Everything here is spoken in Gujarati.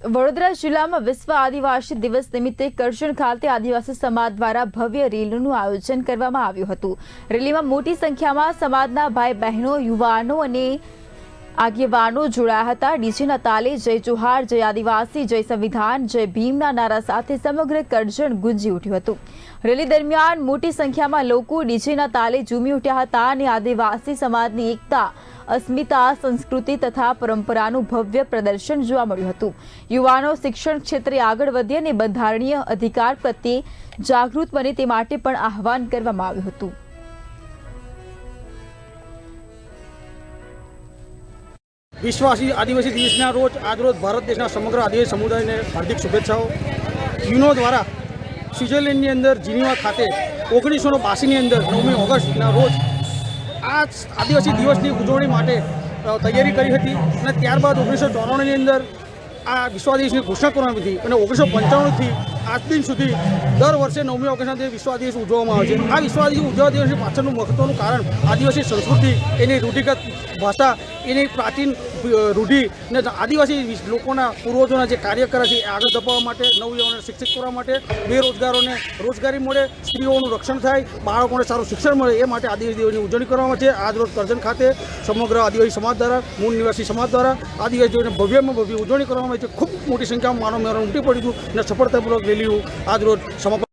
વડોદરા જિલ્લામાં વિશ્વ આદિવાસી દિવસ નિમિત્તે કરજણ ખાતે આદિવાસી સમાજ દ્વારા ભવ્ય રેલીનું આયોજન કરવામાં આવ્યું હતું। રેલીમાં મોટી સંખ્યામાં સમાજના ભાઈ બહેનો, યુવાનો અને આગેવાનો જોડાયા હતા। ડીજેના તાલે જય જોહાર, જય આદિવાસી, જય સંવિધાન, જય ભીમના નારા સાથે સમગ્ર કરજણ ગુંજી ઉઠ્યું હતું। રેલી દરમિયાન મોટી સંખ્યામાં લોકો ડીજેના તાલે ઝૂમી ઉઠ્યા હતા અને આદિવાસી સમાજની એકતા, अस्मिता, संस्कृति तथा परंपराનું ભવ્ય પ્રદર્શન જોવા મળ્યું હતું। યુવાનો શિક્ષણ ક્ષેત્રે આગળ વધે અને બંધારણીય અધિકાર પ્રત્યે જાગૃત બને તે માટે પણ આહવાન કરવામાં આવ્યું હતું। વિશ્વ આદિવાસી દિવસના રોજ આજરોજ ભારત દેશના સમગ્ર આદિવાસી સમુદાયને હાર્દિક શુભેચ્છાઓ। યુનો દ્વારા સ્વિટ્ઝરલેન્ડની અંદર જીનીવા ખાતે 1982ની અંદર 9મી ઓગસ્ટના રોજ આ આદિવાસી દિવસની ઉજવણી માટે તૈયારી કરી હતી અને ત્યારબાદ 1994ની અંદર આ વિશ્વ આદિવાસીની ઘોષણા કરવામાં આવી હતી અને 1995થી આજ દિન સુધી દર વર્ષે 9મી ઓગસ્ટના દિવસે વિશ્વ આદિવાસી ઉજવવામાં આવે છે। આ વિશ્વ આદિવાસી ઉજવવા દિવસની પાછળનું મહત્વનું કારણ આદિવાસી સંસ્કૃતિ, એની રૂઢિગત ભાષા, એની પ્રાચીન રૂઢિ અને આદિવાસી લોકોના પૂર્વજોના જે કાર્ય કરે છે એ આગળ ધપાવવા માટે, નવયુવાનોને શિક્ષિત કરવા માટે, બેરોજગારોને રોજગારી મળે, સ્ત્રીઓનું રક્ષણ થાય, બાળકોને સારું શિક્ષણ મળે, એ માટે આદિવાસી દિવસની ઉજવણી કરવામાં છે। આજરોજ કરજણ ખાતે સમગ્ર આદિવાસી સમાજ દ્વારા, મૂળ નિવાસી સમાજ દ્વારા આદિવાસી દિવસની ભવ્યમાં ભવ્ય ઉજવણી કરવામાં આવી છે। ખૂબ મોટી સંખ્યામાં માનવ મેળવણ ઉમટી પડ્યું હતું અને સફળતાપૂર્વક રેલીનું આજરોજ સમાપન